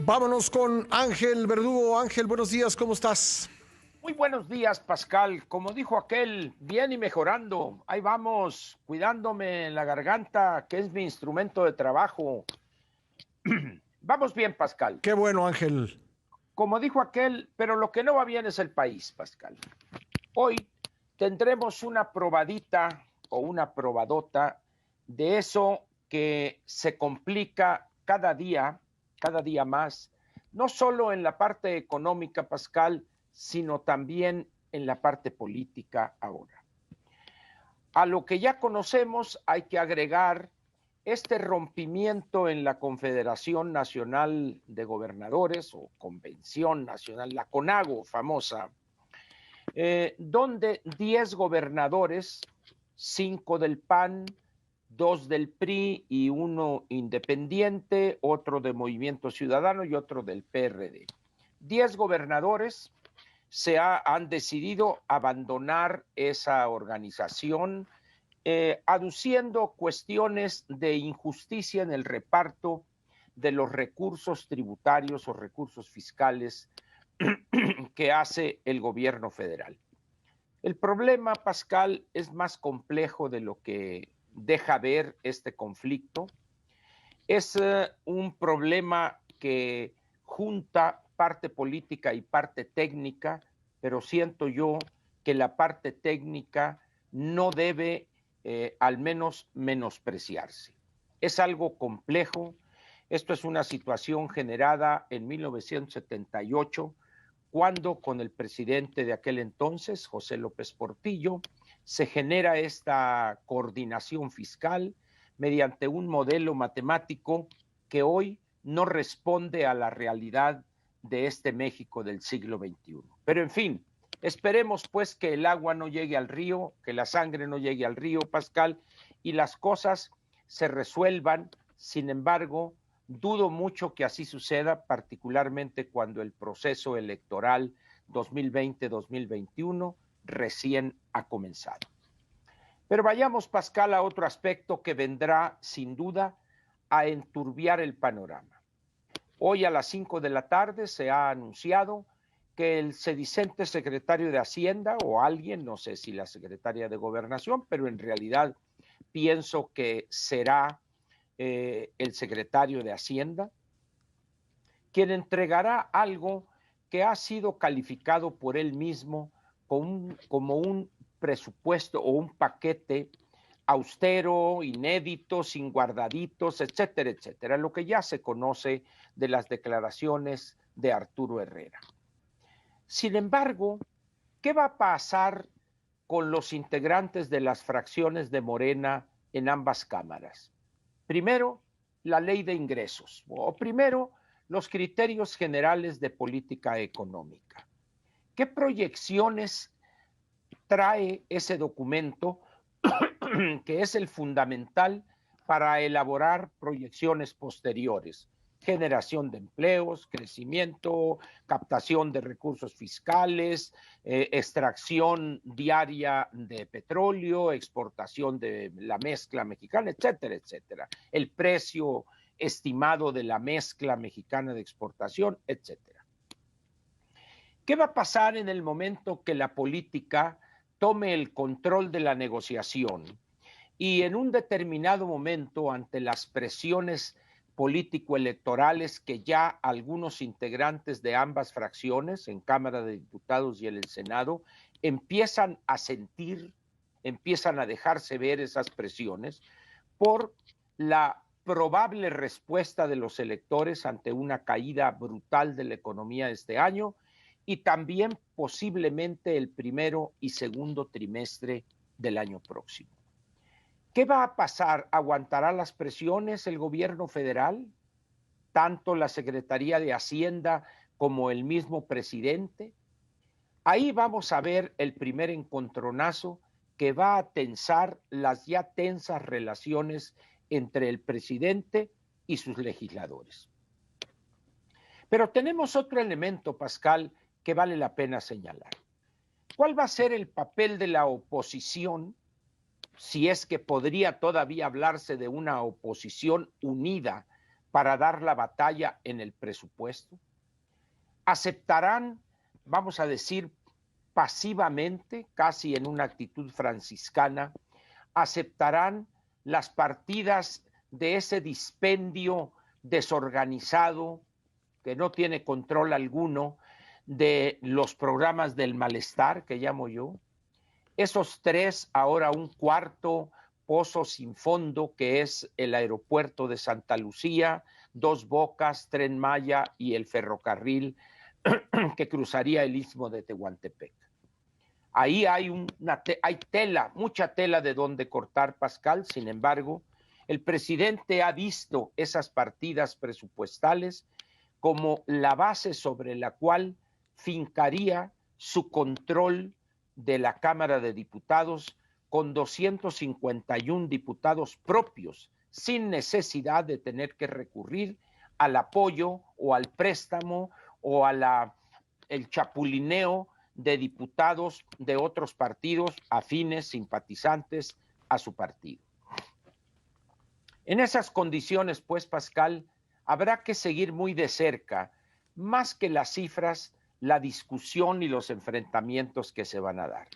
Vámonos con Ángel Verdugo. Ángel, buenos días, ¿cómo estás? Muy buenos días, Pascal. Como dijo aquel, bien y mejorando. Ahí vamos, cuidándome la garganta, que es mi instrumento de trabajo. Vamos bien, Pascal. Qué bueno, Ángel. Como dijo aquel, pero lo que no va bien es el país, Pascal. Hoy tendremos una probadita o una probadota de eso que se complica cada día más, no solo en la parte económica, Pascal, sino también en la parte política ahora. A lo que ya conocemos hay que agregar este rompimiento en la Confederación Nacional de Gobernadores o Convención Nacional, la CONAGO famosa, donde 10 gobernadores, 5 del PAN, 2 del PRI y uno independiente, otro de Movimiento Ciudadano y otro del PRD. 10 gobernadores han decidido abandonar esa organización, aduciendo cuestiones de injusticia en el reparto de los recursos tributarios o recursos fiscales que hace el gobierno federal. El problema, Pascal, es más complejo de lo que deja ver este conflicto. Es un problema que junta parte política y parte técnica, pero siento yo que la parte técnica no debe al menos menospreciarse. Es algo complejo. Esto es una situación generada en 1978, cuando con el presidente de aquel entonces, José López Portillo, se genera esta coordinación fiscal mediante un modelo matemático que hoy no responde a la realidad de este México del siglo XXI. Pero en fin, esperemos pues que el agua no llegue al río, que la sangre no llegue al río, Pascal, y las cosas se resuelvan. Sin embargo, dudo mucho que así suceda, particularmente cuando el proceso electoral 2020-2021 recién ha comenzado. Pero vayamos, Pascal, a otro aspecto que vendrá sin duda a enturbiar el panorama. Hoy a las 5 de la tarde se ha anunciado que el sedicente secretario de Hacienda o alguien, no sé si la secretaria de Gobernación, pero en realidad pienso que será el secretario de Hacienda, quien entregará algo que ha sido calificado por él mismo como un presupuesto o un paquete austero, inédito, sin guardaditos, etcétera, etcétera, lo que ya se conoce de las declaraciones de Arturo Herrera. Sin embargo, ¿qué va a pasar con los integrantes de las fracciones de Morena en ambas cámaras? Primero, la ley de ingresos, o primero, los criterios generales de política económica. ¿Qué proyecciones trae ese documento que es el fundamental para elaborar proyecciones posteriores? Generación de empleos, crecimiento, captación de recursos fiscales, extracción diaria de petróleo, exportación de la mezcla mexicana, etcétera, etcétera. El precio estimado de la mezcla mexicana de exportación, etcétera. ¿Qué va a pasar en el momento que la política tome el control de la negociación y en un determinado momento, ante las presiones político-electorales que ya algunos integrantes de ambas fracciones, en Cámara de Diputados y en el Senado, empiezan a sentir, empiezan a dejarse ver esas presiones por la probable respuesta de los electores ante una caída brutal de la economía este año y también posiblemente el primero y segundo trimestre del año próximo? ¿Qué va a pasar? ¿Aguantará las presiones el gobierno federal? Tanto la Secretaría de Hacienda como el mismo presidente. Ahí vamos a ver el primer encontronazo que va a tensar las ya tensas relaciones entre el presidente y sus legisladores. Pero tenemos otro elemento, Pascal, que vale la pena señalar. ¿Cuál va a ser el papel de la oposición, si es que podría todavía hablarse de una oposición unida para dar la batalla en el presupuesto? ¿Aceptarán, vamos a decir, pasivamente, casi en una actitud franciscana, aceptarán las partidas de ese dispendio desorganizado que no tiene control alguno de los programas del malestar, que llamo yo? Esos tres, ahora un cuarto pozo sin fondo, que es el aeropuerto de Santa Lucía, Dos Bocas, Tren Maya y el ferrocarril que cruzaría el istmo de Tehuantepec. Ahí hay tela, mucha tela de donde cortar, Pascal. Sin embargo, el presidente ha visto esas partidas presupuestales como la base sobre la cual fincaría su control de la Cámara de Diputados con 251 diputados propios, sin necesidad de tener que recurrir al apoyo o al préstamo o a el chapulineo de diputados de otros partidos afines, simpatizantes a su partido. En esas condiciones, pues, Pascal, habrá que seguir muy de cerca, más que las cifras, la discusión y los enfrentamientos que se van a dar.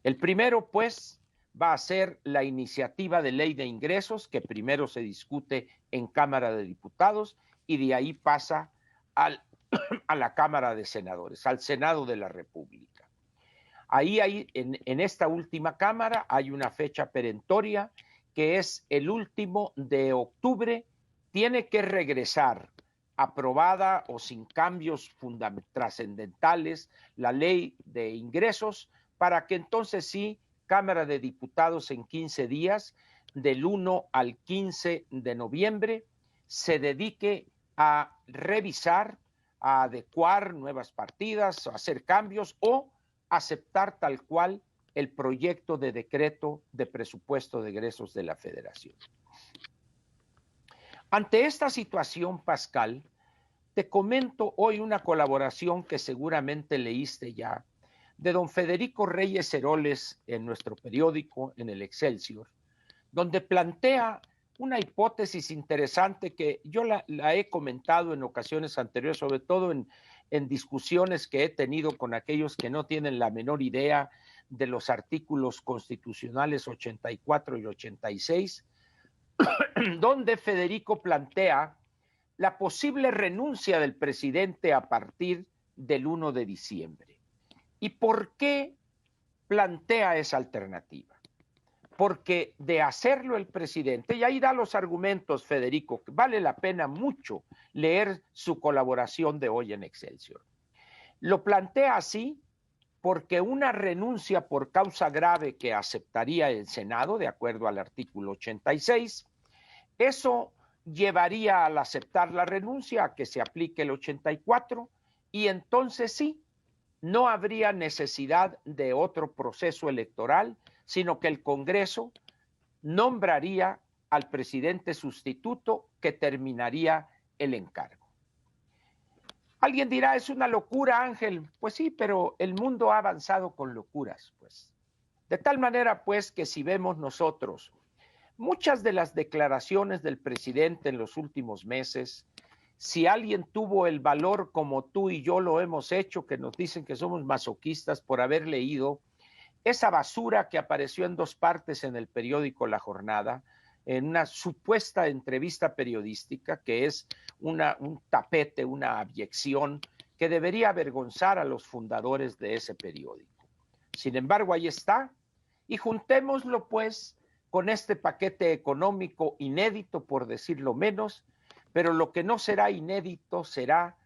El primero, pues, va a ser la iniciativa de ley de ingresos, que primero se discute en Cámara de Diputados y de ahí pasa a la Cámara de Senadores, al Senado de la República. Ahí en esta última Cámara hay una fecha perentoria que es el último de octubre. Tiene que regresar aprobada o sin cambios trascendentales la ley de ingresos para que entonces sí, Cámara de Diputados en 15 días, del 1 al 15 de noviembre, se dedique a revisar, a adecuar nuevas partidas, a hacer cambios o aceptar tal cual el proyecto de decreto de presupuesto de egresos de la Federación. Ante esta situación, Pascal, te comento hoy una colaboración que seguramente leíste ya, de don Federico Reyes Heroles en nuestro periódico, en el Excelsior, donde plantea una hipótesis interesante que yo la he comentado en ocasiones anteriores, sobre todo en discusiones que he tenido con aquellos que no tienen la menor idea de los artículos constitucionales 84 y 86, donde Federico plantea la posible renuncia del presidente a partir del 1 de diciembre. ¿Y por qué plantea esa alternativa? Porque de hacerlo el presidente, y ahí da los argumentos, Federico, que vale la pena mucho leer su colaboración de hoy en Excelsior. Lo plantea así porque una renuncia por causa grave que aceptaría el Senado, de acuerdo al artículo 86, eso llevaría al aceptar la renuncia a que se aplique el 84 y entonces sí, no habría necesidad de otro proceso electoral, sino que el Congreso nombraría al presidente sustituto que terminaría el encargo. Alguien dirá, es una locura, Ángel. Pues sí, pero el mundo ha avanzado con locuras, pues. De tal manera, pues, que si vemos nosotros muchas de las declaraciones del presidente en los últimos meses, si alguien tuvo el valor como tú y yo lo hemos hecho, que nos dicen que somos masoquistas por haber leído esa basura que apareció en 2 partes en el periódico La Jornada, en una supuesta entrevista periodística que es un tapete, una abyección que debería avergonzar a los fundadores de ese periódico. Sin embargo, ahí está, y juntémoslo pues con este paquete económico inédito, por decirlo menos, pero lo que no será inédito será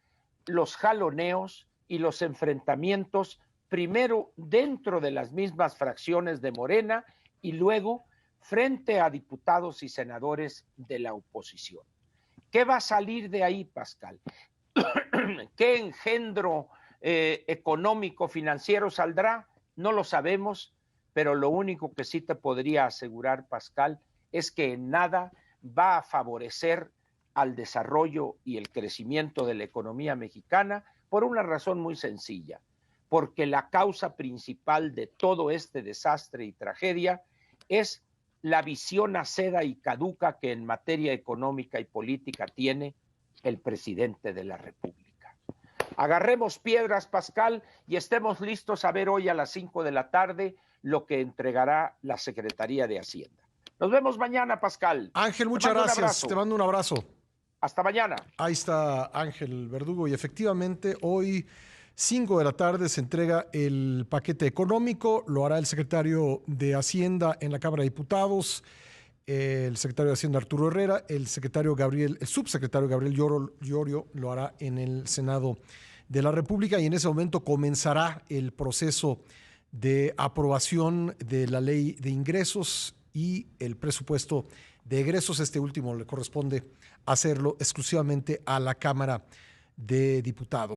los jaloneos y los enfrentamientos, primero dentro de las mismas fracciones de Morena y luego frente a diputados y senadores de la oposición. ¿Qué va a salir de ahí, Pascal? ¿Qué engendro económico, financiero saldrá? No lo sabemos, pero lo único que sí te podría asegurar, Pascal, es que en nada va a favorecer al desarrollo y el crecimiento de la economía mexicana por una razón muy sencilla, porque la causa principal de todo este desastre y tragedia es la visión aceda y caduca que en materia económica y política tiene el presidente de la República. Agarremos piedras, Pascal, y estemos listos a ver hoy a las 5 de la tarde lo que entregará la Secretaría de Hacienda. Nos vemos mañana, Pascal. Ángel, muchas gracias. Te mando un abrazo. Hasta mañana. Ahí está Ángel Verdugo y efectivamente hoy 5 de la tarde se entrega el paquete económico, lo hará el secretario de Hacienda en la Cámara de Diputados, el secretario de Hacienda Arturo Herrera, el subsecretario Gabriel Llorio lo hará en el Senado de la República y en ese momento comenzará el proceso de aprobación de la ley de ingresos y el presupuesto de egresos. Este último le corresponde hacerlo exclusivamente a la Cámara de Diputados.